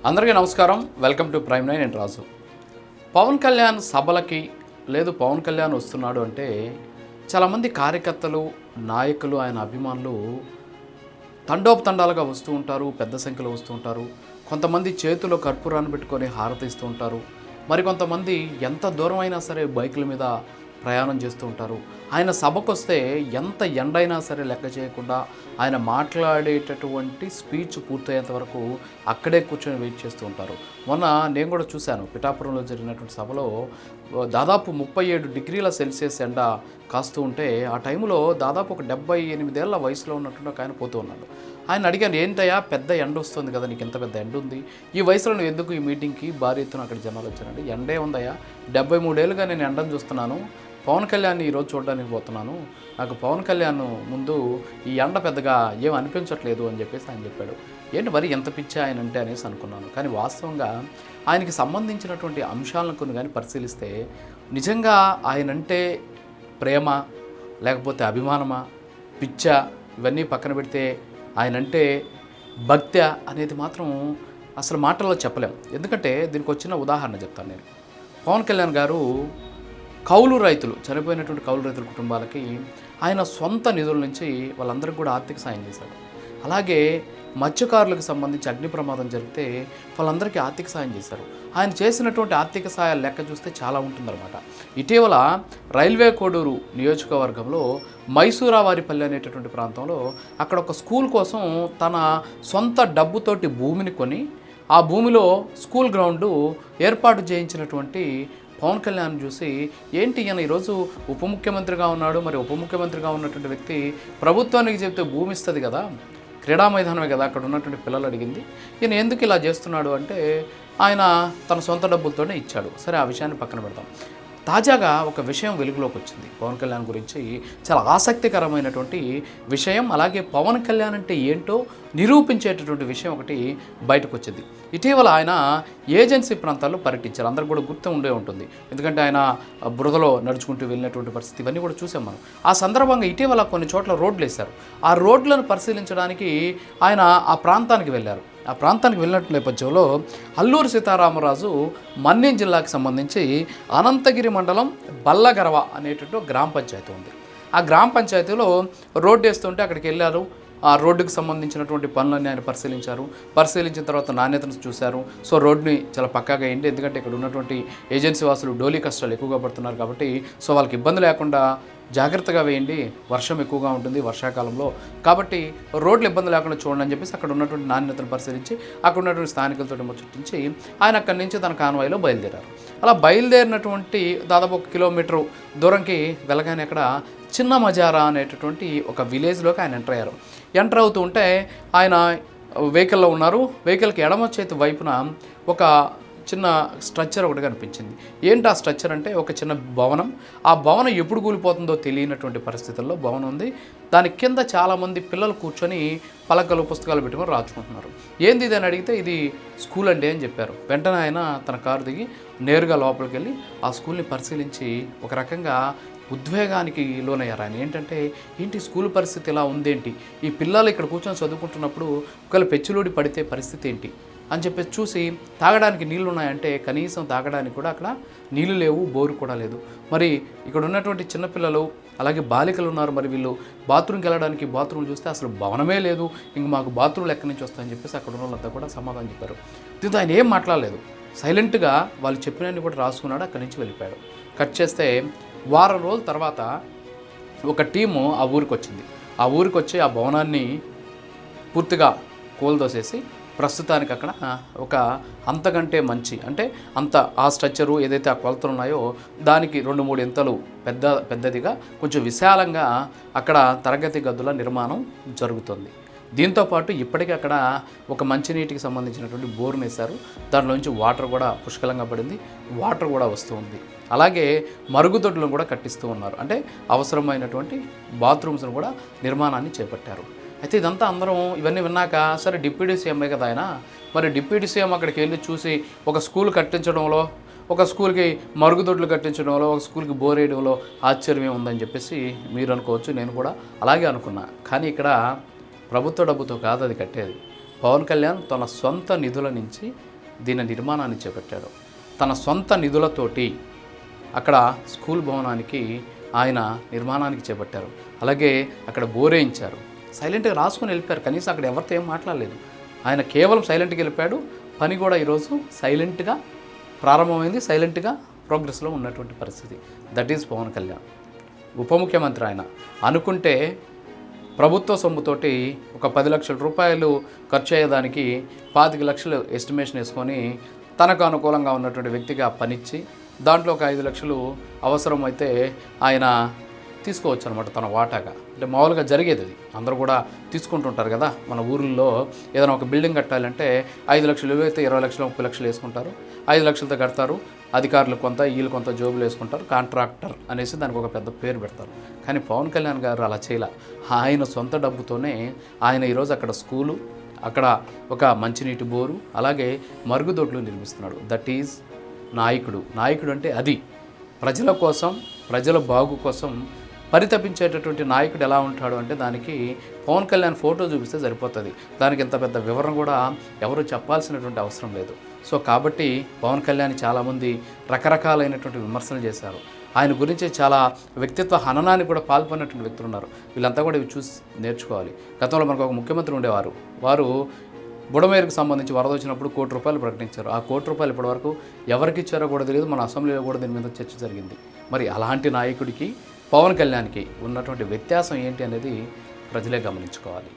అందరికీ నమస్కారం. Welcome to prime nine. నేను రాజు. పవన్ కళ్యాణ్ సభలకి పవన్ కళ్యాణ్ వస్తున్నాడు అంటే చాలామంది కార్యకర్తలు, నాయకులు, ఆయన అభిమానులు తండోపతండాలుగా వస్తూ ఉంటారు. పెద్ద సంఖ్యలో వస్తూ ఉంటారు. కొంతమంది చేతిలో కర్పూరాన్ని పెట్టుకొని హారతి ఇస్తూ ఉంటారు. మరికొంతమంది ఎంత దూరం అయినా సరే బైకుల మీద ప్రయాణం చేస్తూ ఉంటారు. ఆయన సభకు వస్తే ఎంత ఎండైనా సరే లెక్క చేయకుండా ఆయన మాట్లాడేటటువంటి స్పీచ్ పూర్తయ్యేంత వరకు అక్కడే కూర్చొని వెయిట్ చేస్తూ ఉంటారు. మొన్న నేను కూడా చూశాను, పిఠాపురంలో జరిగినటువంటి సభలో దాదాపు 37 డిగ్రీల సెల్సియస్ ఎండ కాస్తూ ఉంటే ఆ టైంలో దాదాపు ఒక 78 ఏళ్ల వయసులో ఉన్నటువంటి ఒక ఆయన పోతూ ఉన్నాడు. ఆయన అడిగాను, ఏంటయ్యా పెద్ద ఎండ వస్తుంది కదా, నీకు ఎంత పెద్ద ఎండ ఉంది, ఈ వయసులో నువ్వు ఎందుకు ఈ మీటింగ్కి భారీ ఎత్తున అక్కడ జనాలు వచ్చారంటే, ఎండే ఉందయ్యా, 73 ఏళ్ళుగా నేను ఎండను చూస్తున్నాను, పవన్ కళ్యాణ్ని ఈరోజు చూడడానికి పోతున్నాను, నాకు పవన్ కళ్యాణ్ ముందు ఈ ఎండ పెద్దగా ఏం అనిపించట్లేదు అని చెప్పేసి ఆయన చెప్పాడు. ఏంటి మరి ఎంత పిచ్చి ఆయన అంటే అనేసి అనుకున్నాను. కానీ వాస్తవంగా ఆయనకి సంబంధించినటువంటి అంశాలను కొన్ని కానీ పరిశీలిస్తే నిజంగా ఆయనంటే ప్రేమ లేకపోతే అభిమానమా, పిచ్చ, ఇవన్నీ పక్కన పెడితే ఆయనంటే భక్త్య అనేది మాత్రం అసలు మాటల్లో చెప్పలేం. ఎందుకంటే దీనికి వచ్చిన ఉదాహరణ చెప్తాను నేను. పవన్ కళ్యాణ్ గారు కౌలు రైతులు, చనిపోయినటువంటి కౌలు రైతుల కుటుంబాలకి ఆయన సొంత నిధుల నుంచి వాళ్ళందరికీ కూడా ఆర్థిక సాయం చేశాడు. అలాగే మత్స్యకారులకు సంబంధించి అగ్ని ప్రమాదం జరిగితే వాళ్ళందరికీ ఆర్థిక సాయం చేశారు. ఆయన చేసినటువంటి ఆర్థిక సాయాల లెక్క చూస్తే చాలా ఉంటుందన్నమాట. ఇటీవల రైల్వే కోడూరు నియోజకవర్గంలో మైసూరావారిపల్లి అనేటటువంటి ప్రాంతంలో అక్కడ ఒక స్కూల్ కోసం తన సొంత డబ్బుతోటి భూమిని కొని ఆ భూమిలో స్కూల్ గ్రౌండు ఏర్పాటు చేయించినటువంటి పవన్ కళ్యాణ్ చూసి, ఏంటి ఈయన ఈరోజు ఉప ముఖ్యమంత్రిగా ఉన్నాడు, మరి ఉప ముఖ్యమంత్రిగా ఉన్నటువంటి వ్యక్తి ప్రభుత్వానికి చెప్తే భూమి ఇస్తుంది కదా, క్రీడా మైదానమే కదా అక్కడ ఉన్నటువంటి పిల్లలు అడిగింది, ఈయన ఎందుకు ఇలా చేస్తున్నాడు అంటే ఆయన తన సొంత డబ్బులతోనే ఇచ్చాడు. సరే, ఆ విషయాన్ని పక్కన పెడతాం. తాజాగా ఒక విషయం వెలుగులోకి వచ్చింది పవన్ కళ్యాణ్ గురించి, చాలా ఆసక్తికరమైనటువంటి విషయం. అలాగే పవన్ కళ్యాణ్ అంటే ఏంటో నిరూపించేటటువంటి విషయం ఒకటి బయటకు వచ్చింది. ఇటీవల ఆయన ఏజెన్సీ ప్రాంతాల్లో పర్యటించారు. అందరికి కూడా గుర్తు ఉండే ఉంటుంది, ఎందుకంటే ఆయన బురదలో నడుచుకుంటూ వెళ్ళినటువంటి పరిస్థితి ఇవన్నీ కూడా చూసాం మనం. ఆ సందర్భంగా ఇటీవల కొన్ని చోట్ల రోడ్లు వేశారు. ఆ రోడ్లను పరిశీలించడానికి ఆయన ఆ ప్రాంతానికి వెళ్ళారు. ఆ ప్రాంతానికి వెళ్ళినట్టు నేపథ్యంలో అల్లూరు సీతారామరాజు మన్యం జిల్లాకు సంబంధించి అనంతగిరి మండలం బల్లగరవ అనేటువంటి గ్రామ పంచాయతీ ఉంది. ఆ గ్రామ పంచాయతీలో రోడ్డు వేస్తుంటే అక్కడికి వెళ్ళారు. ఆ రోడ్డుకు సంబంధించినటువంటి పనులన్నీ ఆయన పరిశీలించిన తర్వాత నాణ్యతను చూశారు. సో రోడ్ని చాలా పక్కాగా అయింది, ఎందుకంటే ఇక్కడ ఉన్నటువంటి ఏజెన్సీ వాసులు డోలీ కష్టాలు ఎక్కువగా పడుతున్నారు కాబట్టి సో వాళ్ళకి ఇబ్బంది లేకుండా జాగ్రత్తగా వేయండి, వర్షం ఎక్కువగా ఉంటుంది వర్షాకాలంలో కాబట్టి రోడ్లు ఇబ్బంది లేకుండా చూడండి అని చెప్పేసి అక్కడ ఉన్నటువంటి నాణ్యతను పరిశీలించి అక్కడ ఉన్నటువంటి స్థానికులతో ముచ్చటించి ఆయన అక్కడి నుంచి తన కాన్వాయ్లో బయలుదేరారు. అలా బయలుదేరినటువంటి దాదాపు 1 కిలోమీటర్ దూరంకి వెళ్ళగానే అక్కడ చిన్న మజారా అనేటటువంటి ఒక విలేజ్లోకి ఆయన ఎంటర్ అవుతూ ఉంటే ఆయన వెహికల్లో ఉన్నారు. వెహికల్కి ఎడమ చేతి వైపున ఒక చిన్న స్ట్రక్చర్ ఒకటి కనిపించింది. ఏంటి ఆ స్ట్రక్చర్ అంటే ఒక చిన్న భవనం. ఆ భవనం ఎప్పుడు కూలిపోతుందో తెలియనటువంటి పరిస్థితుల్లో భవనం ఉంది. దాని కింద చాలామంది పిల్లలు కూర్చొని పలకలు పుస్తకాలు పెట్టుకొని రాచుకుంటున్నారు. ఏంది ఇది అని అడిగితే ఇది స్కూల్ అండి అని చెప్పారు. వెంటనే ఆయన తన కారు దిగి నేరుగా లోపలికి వెళ్ళి ఆ స్కూల్ని పరిశీలించి ఒక రకంగా ఉద్వేగానికి లోనయ్యారు. ఆయన ఏంటి స్కూల్ పరిస్థితి ఇలా ఉందేంటి, ఈ పిల్లలు ఇక్కడ కూర్చొని చదువుకుంటున్నప్పుడు ఒకవేళ పెచ్చులూడి పడితే పరిస్థితి ఏంటి అని చెప్పేసి చూసి, తాగడానికి నీళ్ళు ఉన్నాయంటే కనీసం తాగడానికి కూడా అక్కడ నీళ్ళు లేవు, బోరు కూడా లేదు. మరి ఇక్కడ ఉన్నటువంటి చిన్నపిల్లలు అలాగే బాలికలు ఉన్నారు, మరి వీళ్ళు బాత్రూమ్కి వెళ్ళడానికి బాత్రూమ్ చూస్తే అసలు భవనమే లేదు, ఇంక మాకు బాత్రూమ్లు ఎక్కడి నుంచి వస్తాయని చెప్పేసి అక్కడ ఉన్న వాళ్ళంతా కూడా సమాధానం చెప్పారు. దీంతో ఆయన ఏం మాట్లాడలేదు, సైలెంట్గా వాళ్ళు చెప్పినవన్నీ కూడా రాసుకున్నాడు, అక్కడి నుంచి వెళ్ళిపోయాడు. కట్ చేస్తే వారం రోజుల తర్వాత ఒక టీము ఆ ఊరికి వచ్చింది. ఆ ఊరికి వచ్చి ఆ భవనాన్ని పూర్తిగా కూలదోసేసి ప్రస్తుతానికి అక్కడ ఒక అంతకంటే మంచి అంటే అంత ఆ స్ట్రక్చరు ఏదైతే ఆ కొలతలు ఉన్నాయో దానికి 2-3 ఇంతలు పెద్దదిగా కొంచెం విశాలంగా అక్కడ తరగతి గదుల నిర్మాణం జరుగుతుంది. దీంతోపాటు ఇప్పటికీ అక్కడ ఒక మంచినీటికి సంబంధించినటువంటి బోర్ను వేశారు. దాంట్లోంచి వాటర్ కూడా పుష్కలంగా పడింది, వాటర్ కూడా వస్తూ ఉంది. అలాగే మరుగుదొడ్లను కూడా కట్టిస్తూ ఉన్నారు. అంటే అవసరమైనటువంటి బాత్రూమ్స్ను కూడా నిర్మాణాన్ని చేపట్టారు. అయితే ఇదంతా అందరం ఇవన్నీ విన్నాక సరే డిప్యూటీ సీఎంఏ కదా ఆయన, మరి డిప్యూటీ సీఎం అక్కడికి వెళ్ళి చూసి ఒక స్కూల్ కట్టించడంలో, ఒక స్కూల్కి మరుగుదొడ్లు కట్టించడంలో, ఒక స్కూల్కి బోర్ వేయడంలో ఆశ్చర్యం ఉందని చెప్పేసి మీరు అనుకోవచ్చు, నేను కూడా అలాగే అనుకున్నా. కానీ ఇక్కడ ప్రభుత్వ డబ్బుతో కాదు అది కట్టేది, పవన్ కళ్యాణ్ తన సొంత నిధుల నుంచి దీని నిర్మాణాన్ని చేపట్టాడు. తన సొంత నిధులతోటి అక్కడ స్కూల్ భవనానికి ఆయన నిర్మాణానికి చేపట్టారు. అలాగే అక్కడ బోరేయించారు. సైలెంట్గా రాసుకొని వెళ్ళిపోయారు. కనీసం అక్కడ ఎవరితో ఏం మాట్లాడలేదు. ఆయన కేవలం సైలెంట్గా వెళ్ళిపోయాడు. పని కూడా ఈరోజు సైలెంట్గా ప్రారంభమైంది, సైలెంట్గా ప్రోగ్రెస్లో ఉన్నటువంటి పరిస్థితి. That is Pawan Kalyan. ఉప ముఖ్యమంత్రి ఆయన. అనుకుంటే ప్రభుత్వ సొమ్ముతోటి ఒక 10 లక్షల రూపాయలు ఖర్చు అయ్యేదానికి 25 లక్షలు ఎస్టిమేషన్ వేసుకొని తనకు అనుకూలంగా ఉన్నటువంటి వ్యక్తిగా పనిచ్చి దాంట్లో ఒక 5 లక్షలు అవసరమైతే ఆయన తీసుకోవచ్చు అనమాట తన వాటాగా. అంటే మామూలుగా జరిగేది అది. అందరూ కూడా తీసుకుంటుంటారు కదా. మన ఊర్లలో ఏదైనా ఒక బిల్డింగ్ కట్టాలంటే 5 లక్షలు అయితే 20 లక్షలు 30 లక్షలు వేసుకుంటారు. 5 లక్షలతో కడతారు. అధికారులు కొంత, వీళ్ళు కొంత జోబులు వేసుకుంటారు. కాంట్రాక్టర్ అనేసి దానికి ఒక పెద్ద పేరు పెడతారు. కానీ పవన్ కళ్యాణ్ గారు అలా చేయలే. ఆయన సొంత డబ్బుతోనే ఆయన ఈరోజు అక్కడ స్కూలు, అక్కడ ఒక మంచినీటి బోరు, అలాగే మరుగుదొడ్లు నిర్మిస్తున్నాడు. దట్ ఈజ్ నాయకుడు. నాయకుడు అంటే అది. ప్రజల కోసం, ప్రజల బాగు కోసం పరితపించేటటువంటి నాయకుడు ఎలా ఉంటాడు అంటే దానికి పవన్ కళ్యాణ్ ఫోటో చూపిస్తే సరిపోతుంది. దానికి ఇంత పెద్ద వివరణ కూడా ఎవరు చెప్పాల్సినటువంటి అవసరం లేదు. సో కాబట్టి పవన్ కళ్యాణ్ చాలామంది రకరకాలైనటువంటి విమర్శలు చేశారు. ఆయన గురించి చాలా వ్యక్తిత్వ హననానికి కూడా పాల్పొన్నటువంటి వ్యక్తులు ఉన్నారు. వీళ్ళంతా కూడా ఇవి చూసి నేర్చుకోవాలి. గతంలో మనకు ఒక ముఖ్యమంత్రి ఉండేవారు. వారు బుడమేరుకు సంబంధించి వరద వచ్చినప్పుడు ₹1 ప్రకటించారు. ఆ ₹1 ఇప్పటివరకు ఎవరికి ఇచ్చారో కూడా తెలియదు. మన అసెంబ్లీలో కూడా దీని మీద చర్చ జరిగింది. మరి అలాంటి నాయకుడికి పవన్ కళ్యాణ్కి ఉన్నటువంటి వ్యత్యాసం ఏంటి అనేది ప్రజలే గమనించుకోవాలి.